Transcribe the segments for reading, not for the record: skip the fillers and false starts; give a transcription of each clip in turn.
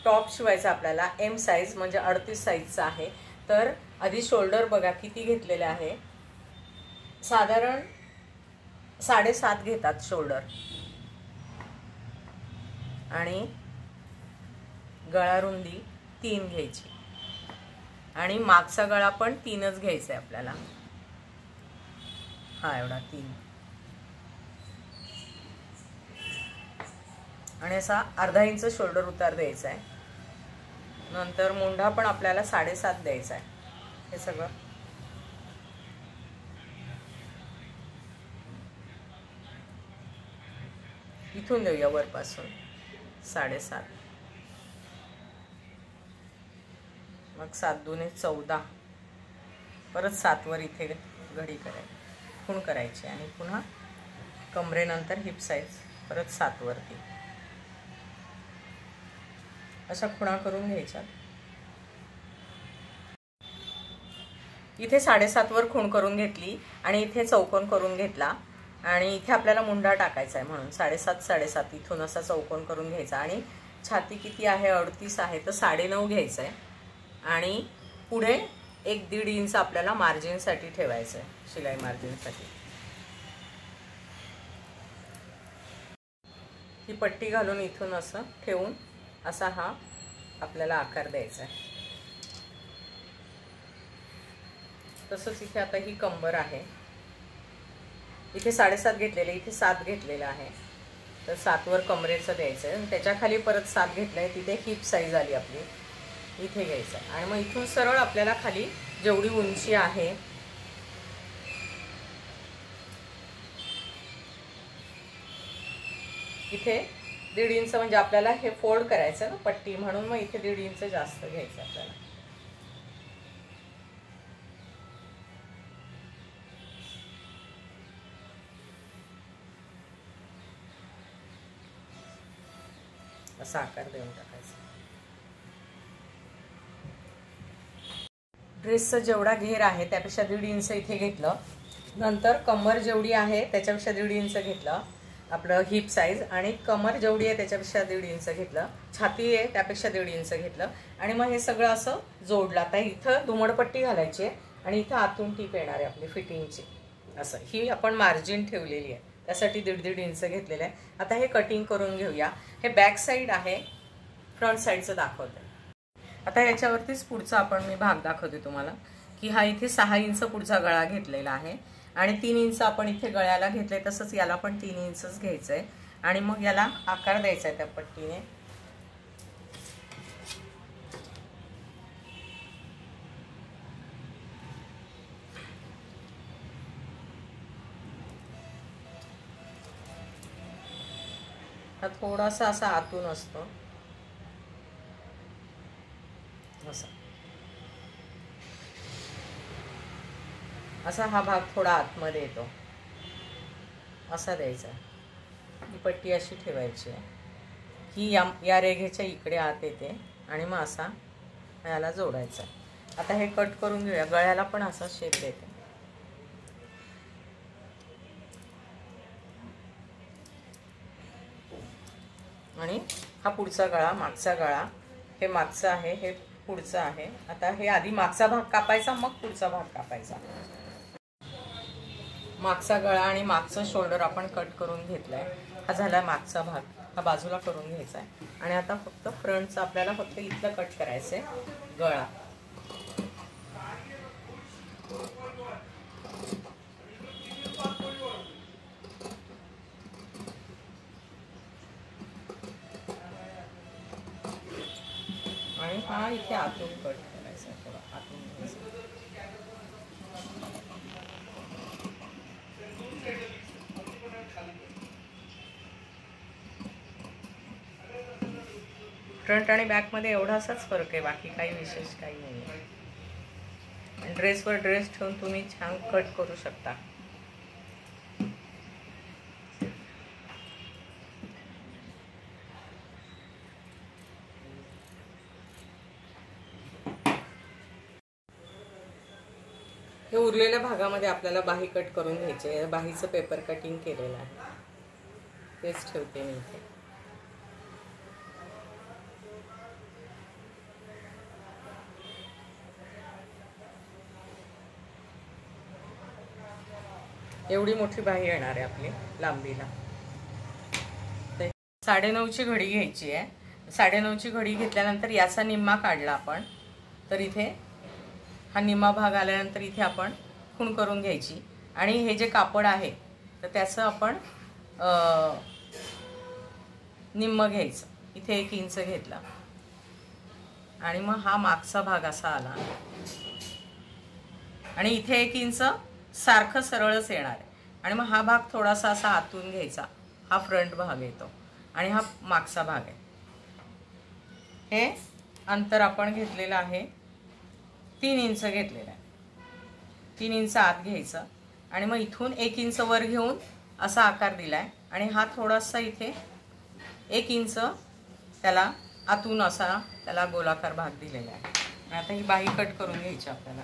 Top शिवायचा आपल्याला M size म्हणजे 38 साईजचा आहे। तर आधी शोल्डर बघा किती घेतलेले आहे, साधारण 7.5 घेतात शोल्डर आणि गळा रुंदी 3 घ्यायची आणि मागचा गळा पण 3च घ्यायचा आहे आपल्याला, हा एवढा 3 आणि असा अर्धा इंच शोल्डर उतार द्यायचा आहे। नंतर मुंढा पण आपल्याला 7.5 द्यायचा आहे। हे सगळं इथून देऊया वरपासून 7.5, मग 7 दुने 14, परत 7 वर इथे घडी करायची, खूण करायची आणि पुन्हा कमरेनंतर हिप साईज परत 7 वरती अशा खुणा करून घ्यायच्या। इथे 7.5 वर खूण करून घेतली आणि इथे चौकोन करून घेतला आणि इथे आपल्याला मुंडा टाकायचा आहे म्हणून 7.5 7.5 इथून असा चौकोन करून घ्यायचा आणि छाती किती आहे 38 आहे तर 9.5 घ्यायचं आहे आणि पुढे 1-1.5 इंच आपल्याला मार्जिनसाठी ठेवायचं आहे, शिलाई मार्जिनसाठी। ही पट्टी घालून इथून असं ठेवून असा हा आपल्याला आकार द्यायचा आहे। तसंच इथे आता ही कंबर आहे, इथे 7.5 घेतलेले, इथे 7 घेतलेला आहे, तर 7 वर कमरेचं द्यायचं आहे आणि त्याच्या खाली परत 7 घेतलंय, तिथे हिप साईज आली आपली, इथे घ्यायचं आहे आणि मग इथून सरळ आपल्याला खाली जेवढी उंची आहे इथे 1.5 इंच म्हणजे आपल्याला हे फोल्ड करायचं ना पट्टी, म्हणून मग इथे 1.5 इंच जास्त घ्यायचं आपल्याला। असा आकार देऊन टाकायचा। ड्रेसचा जेवढा घेर आहे त्यापेक्षा 1.5 इंच इथे घेतलं, नंतर कमर जेवढी आहे त्याच्यापेक्षा 1.5 इंच घेतलं आपलं हिप साईज आणि कमर जेवढी आहे त्याच्यापेक्षा 1.5 इंच घेतलं, छाती आहे त्यापेक्षा 1.5 इंच घेतलं आणि मग हे सगळं असं जोडलं। आता इथं दुमडपट्टी घालायची आहे आणि इथं आतून टीप येणार आहे आपली फिटिंगची, असं ही आपण मार्जिन ठेवलेली आहे, त्यासाठी 1.5 इंच घेतलेलं आहे। आता हे कटिंग करून घेऊया। हे बॅक साईड आहे, फ्रंट साईडचं दाखवते। आता याच्यावरतीच पुढचा आपण मी भाग दाखवते तुम्हाला की हा इथे 6 इंच पुढचा गळा घेतलेला आहे आणि 3 इंच आपण इथे गळ्याला घेतले, तसंच याला पण 3 इंचच घ्यायचं आहे आणि मग याला आकार द्यायचा आहे त्या पट्टीने। हा थोडासा असा आतून असतो असा हा भाग थोडा आतमध्ये येतो, असा द्यायचा। ही पट्टी अशी ठेवायची आहे, ही या रेघेच्या इकडे आत येते आणि मग असा याला जोडायचा। आता हे कट करून घेऊया, गळ्याला पण असा शेप देते आणि हा पुढचा गळा, मागचा गळा, हे मागचं आहे हे पुढचं आहे। आता हे आधी मागचा भाग कापायचा मग पुढचा भाग कापायचा। मागचा गळा आणि मागचं शोल्डर आपण कट करून घेतलाय, हा झाला मागचा भाग, हा बाजूला करून घ्यायचा आहे आणि आता फक्त फ्रंटचा आपल्याला फक्त इथलं कट करायचं आहे गळा। आणि हा इथे आतून कट करायचा, थोडा आतून घ्यायचा। फ्रंट आणि बॅक मध्ये एवढासाच फरक आहे, बाकी काही विशेष काही नाही आहे। ड्रेसवर ड्रेस ठेवून तुम्ही छान कट करू शकता। हे उरलेल्या भागामध्ये आपल्याला बाही कट करून घ्यायची आहे, बाहीचं पेपर कटिंग केलेलं आहे, तेच ठेवते मी इथे। एवढी मोठी बाही येणार आहे आपली लांबीला. 9:30ची घडी घ्यायची आहे. 9:30ची घडी घेतल्यानंतर याचा निम्मा काढला आपण, तर इथे हा निम्मा भाग आल्यानंतर इथे आपण खूण करून घ्यायची. आणि हे जे कापड आहे तर त्याचं आपण निम्म घ्यायचं. इथे 1 इंच घेतला आणि मग हा मागचा भाग असा आला आणि इथे 1 इंच सारखं सरळच येणार आहे. आणि मग हा भाग थोडासा असा आतून घ्यायचा. हा फ्रंट भाग येतो आणि हा मागचा भाग आहे. हे अंतर आपण घेतलेलं आहे 3 इंच घेतलेलं आहे. 3 इंच आत घ्यायचं आणि मग इथून 1 इंच वर घेऊन असा आकार दिलाय आणि हा थोडासा इथे 1 इंच त्याला आतून असा त्याला गोलाकार भाग दिलेला आहे. आता ही बाही कट करून घ्यायची आपल्याला.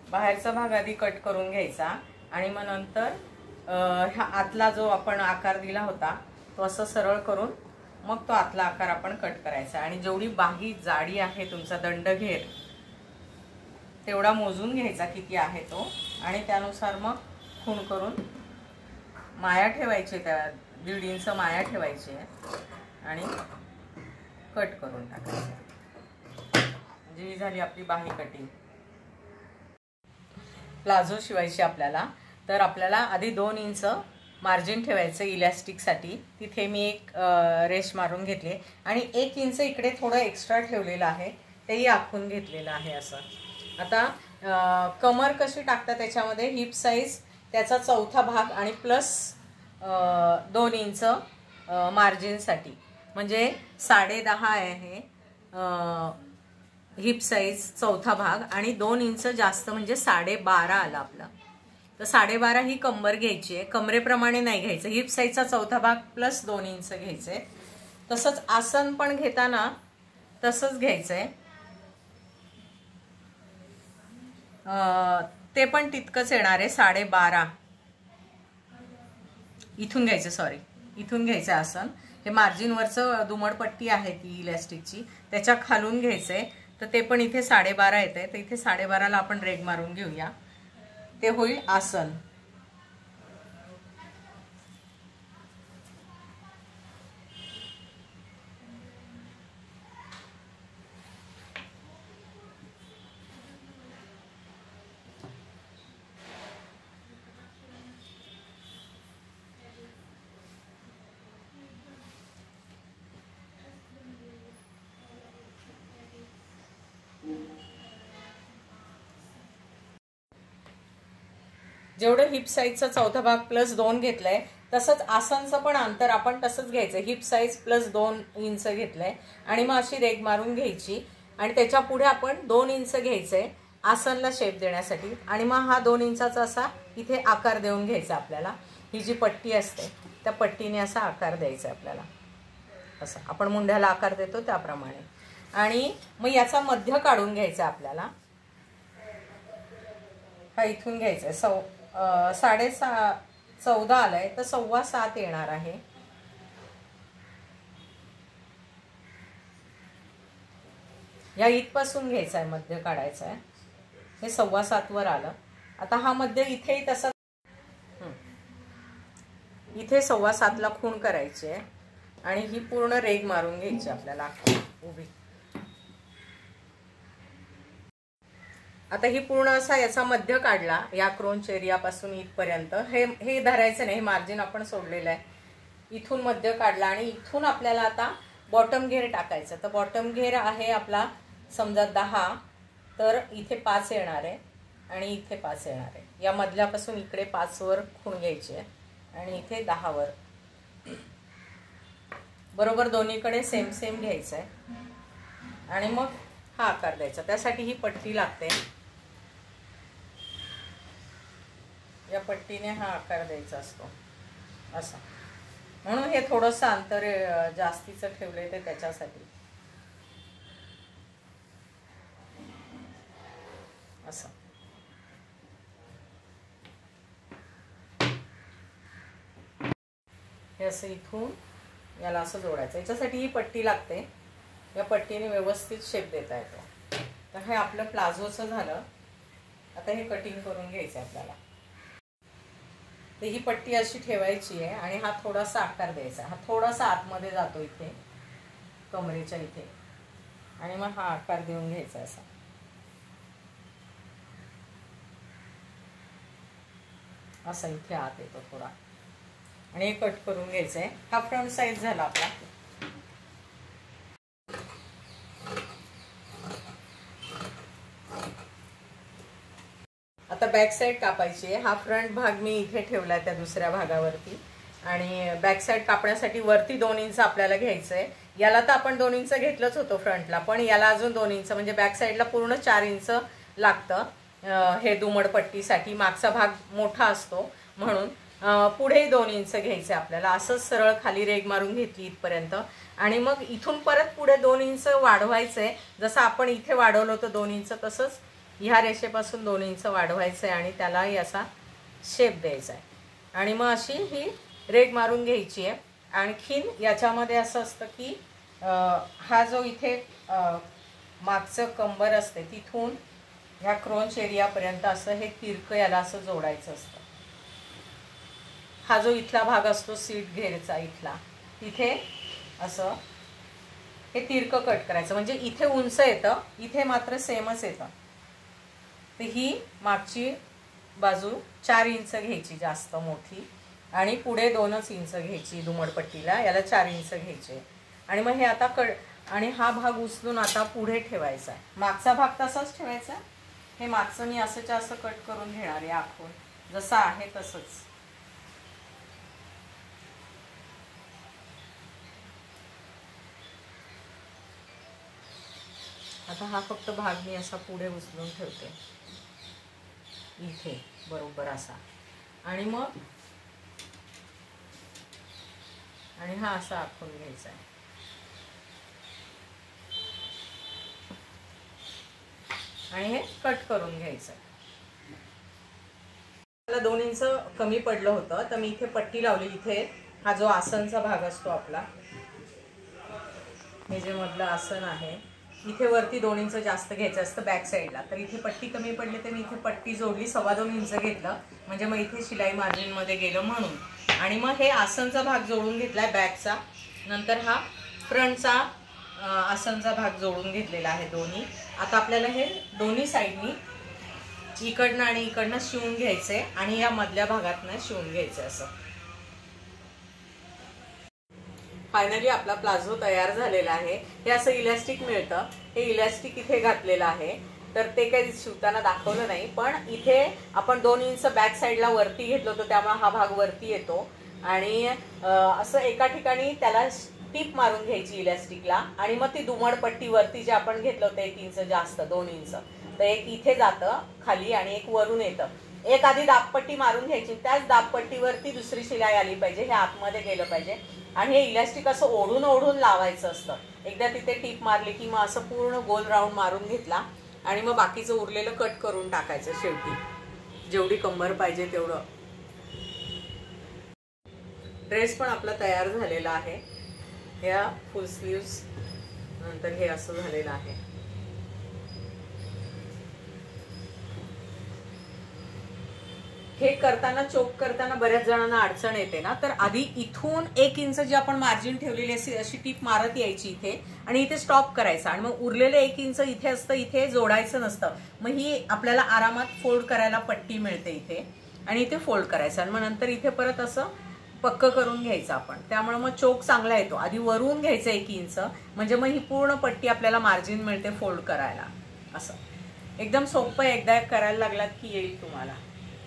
बाहेरचा भाग आधी कट करून घ्यायचा आणि मग नंतर हा आतला जो आपण आकार दिला होता तो असं सरळ करून मग तो आतला आकार आपण कट करायचा. आणि जेवढी बाही जाडी आहे तुमचा दंडघेर तेवढा मोजून घ्यायचा किती आहे तो आणि त्यानुसार मग खूण करून माया ठेवायची. त्या 1.5 इंच माया ठेवायची आणि कट करून टाकायचं. जी झाली आपली बाही कटिंग. प्लाझो शिवायची आपल्याला, तर आपल्याला आधी 2 इंच मार्जिन ठेवायचं इलॅस्टिकसाठी. तिथे मी एक रेष मारून घेतली आणि 1 इंच इकडे थोडं एक्स्ट्रा ठेवलेलं आहे, तेही आखून घेतलेलं आहे असं. आता कमर कशी टाकतात त्याच्यामध्ये हिप साईज त्याचा 4था भाग आणि प्लस 2 इंच मार्जिनसाठी म्हणजे 10.5 आहे हिप साईज 4था भाग आणि 2 इंच जास्त म्हणजे 12.5 आला आपला. तर 12.5 ही कंबर घ्यायची आहे. कमरेप्रमाणे नाही घ्यायचं. हिप साईजचा 4था भाग प्लस 2 इंच घ्यायचे. तसंच आसन पण घेताना तसंच घ्यायचंय. ते पण तितकंच येणार आहे 12.5 इथून घ्यायचं. सॉरी, इथून घ्यायचं आसन. हे मार्जिनवरचं दुमडपट्टी आहे ती इलॅस्टिकची त्याच्या खालून घ्यायचंय. तर ते पण इथे 12.5 येते. तर इथे 12.5ला आपण रेग मारून घेऊया. ते होईल आसन. जेवढं हिप साईजचा 4था भाग प्लस 2 घेतलाय तसंच आसनचं पण अंतर आपण तसंच घ्यायचं. हिप साईज प्लस 2 इंच घेतलंय आणि मग अशी रेग मारून घ्यायची आणि त्याच्या पुढे आपण 2 इंच घ्यायचंय आसनला शेप देण्यासाठी आणि मग हा 2 इंचाचा असा इथे आकार देऊन घ्यायचा आपल्याला. ही जी पट्टी असते त्या पट्टीने असा आकार द्यायचा आपल्याला. असं आपण मुंड्याला आकार देतो त्याप्रमाणे. आणि मग याचा मध्य काढून घ्यायचा आपल्याला. हा इथून घ्यायचा. 14.5 आलाय तर 7.25 येणार आहे. या इथपासून घ्यायचा आहे, मध्य काढायचा आहे. हे 7.25 वर आलं. आता हा मध्य इथेही तसा इथे 7.25ला खूण करायची आहे आणि ही पूर्ण रेग मारून घ्यायची आपल्याला उभी. आता ही पूर्ण असा याचा मध्य काढला या क्रोच एरियापासून इथपर्यंत. हे धरायचं नाही, मार्जिन आपण सोडलेलं आहे. इथून मध्य काढला आणि इथून आपल्याला आता बॉटम घेर टाकायचं. तर बॉटम घेर आहे आपला समजा 10, तर इथे 5 येणार आहे आणि इथे 5 येणार आहे. या मधल्यापासून इकडे 5 वर खूण घ्यायची आहे आणि इथे 10 वर. बरोबर दोन्हीकडे सेम सेम घ्यायचं आहे आणि मग हा आकार द्यायचा. त्यासाठी ही पट्टी लागते. या पट्टीने हा आकार द्यायचा असतो असा. म्हणून हे थोडंसं अंतर जास्तीचं ठेवलंय ते त्याच्यासाठी. असं. हे असं इथून याला असं जोडायचं. याच्यासाठी ही पट्टी लागते. या पट्टीने व्यवस्थित शेप देता येतो. तर हे आपलं प्लाझोचं झालं. आता हे कटिंग करून घ्यायचं आपल्याला. तर ही पट्टी अशी ठेवायची आहे आणि हा थोडासा आकार द्यायचा. हा थोडासा आतमध्ये जातो इथे कमरेच्या इथे आणि मग हा आकार देऊन घ्यायचा असा. असा इथे आत येतो थोडा आणि हे कट करून घ्यायचं आहे. हा फ्रंट साइज झाला आपला. आता बॅक साइड कापायची आहे. हा फ्रंट भाग मी इथे ठेवला त्या दुसऱ्या भागावरती आणि बॅक साइड कापण्यासाठी वरती 2 इंच आपल्याला घ्यायचं आहे. याला तर आपण 2 इंच घेतलंच होतं फ्रंटला, पण याला अजून 2 इंच म्हणजे बॅक साइडला पूर्ण 4 इंच लागतं हे दुमडपट्टीसाठी. मागचा भाग मोठा असतो म्हणून पुढे 2 इंच घ्यायचे आपल्याला. असंच सरळ खाली रेग मारून घेतली इथपर्यंत आणि मग इथून परत पुढे 2 इंच वाढवायचंय. जसं आपण इथे वाढवलं होतं 2 इंच तसंच ह्या रेषेपासून 2 इंच वाढवायचं आहे आणि त्यालाही असा शेप द्यायचा आहे. आणि मग अशी ही रेग मारून घ्यायची आहे. आणखीन याच्यामध्ये असं असतं की हा जो इथे मागचं कंबर असते तिथून ह्या क्रोंच एरियापर्यंत असं हे तिरकं याला असं जोडायचं असतं. हा जो इथला भाग असतो सीट घेरचा इथला तिथे असं हे तिरकं कट करायचं. म्हणजे इथे उंच येतं, इथे मात्र सेमच येतं. तर ही मागची बाजू 4 इंच घ्यायची जास्त मोठी आणि पुढे 2च इंच घ्यायची दुमडपट्टीला. याला 4 इंच घ्यायचे आणि मग हे आता आणि हा भाग उचलून आता पुढे ठेवायचा आहे. मागचा भाग तसाच ठेवायचा. हे मागचं मी असंच्या असं कट करून घेणार आहे आखून जसं आहे तसंच. आता हा फक्त भाग मी असा पुढे उचलून ठेवते इथे बरोबर असा आणि मग हा असा आखून घ्यायचा आहे. आणि हे कट करून घ्यायचं. मला 2 इंच कमी पडलं होतं तर मी इथे पट्टी लावली. इथे हा जो आसनचा भाग असतो आपला, हे जे मधलं आसन आहे इथे वरती 2 इंच जास्त घ्यायचं असतं बॅक साईडला. तर इथे पट्टी कमी पडली तर मी इथे पट्टी जोडली, 2.25 इंच घेतलं म्हणजे मग इथे शिलाई मार्जिनमध्ये गेलं म्हणून. आणि मग हे आसनचा भाग जोडून घेतलाय बॅकचा. नंतर हा फ्रंटचा आसनचा भाग जोडून घेतलेला आहे दोन्ही. आता आपल्याला हे दोन्ही साईडनी इकडनं आणि इकडनं शिवून घ्यायचंय आणि या मधल्या भागातनं शिवून घ्यायचं असं. फायनली आपला प्लाझो तयार झालेला आहे. हे असं इलास्टिक मिळतं. हे इलास्टिक इथे घातलेलं आहे तर ते काही शिवताना दाखवलं नाही, पण इथे आपण 2 इंच बॅक साईडला वरती घेतलं होतं त्यामुळे हा भाग वरती येतो. आणि असं एका ठिकाणी त्याला टीप मारून घ्यायची इलास्टिकला आणि मग ती दुमडपट्टी वरती जे आपण घेतलं होतं 1 इंच जास्त 2 इंच तर एक इथे जातं खाली आणि एक वरून येतं. एक आधी दाबपट्टी मारून घ्यायची, त्याच दाबपट्टीवरती दुसरी शिलाई आली पाहिजे, हे आतमध्ये गेलं पाहिजे. आणि हे इलास्टिक असं ओढून ओढून लावायचं असतं. एकदा तिथे टीप मारली की मग असं पूर्ण गोल राऊंड मारून घेतला आणि मग बाकीचं उरलेलं कट करून टाकायचं शेवटी जेवढी कंबर पाहिजे तेवढं. ड्रेस पण आपला तयार झालेला आहे. ह्या फुल स्लीव्स नंतर हे असं झालेलं आहे. हे करताना चोक करताना बऱ्याच जणांना अडचण येते ना, तर आधी इथून 1 इंच जी आपण मार्जिन ठेवलेली अशी टीप मारत यायची इथे आणि इथे स्टॉप करायचा आणि मग उरलेले 1 इंच इथे असतं, इथे जोडायचं नसतं. मग ही आपल्याला आरामात फोल्ड करायला पट्टी मिळते इथे आणि इथे फोल्ड करायचं आणि मग नंतर इथे परत असं पक्क करून घ्यायचं आपण. त्यामुळे मग चोक चांगला येतो. आधी वरून घ्यायचं 1 इंच म्हणजे मग ही पूर्ण पट्टी आपल्याला मार्जिन मिळते फोल्ड करायला. असं एकदम सोपं, एकदा करायला लागलात की येईल तुम्हाला.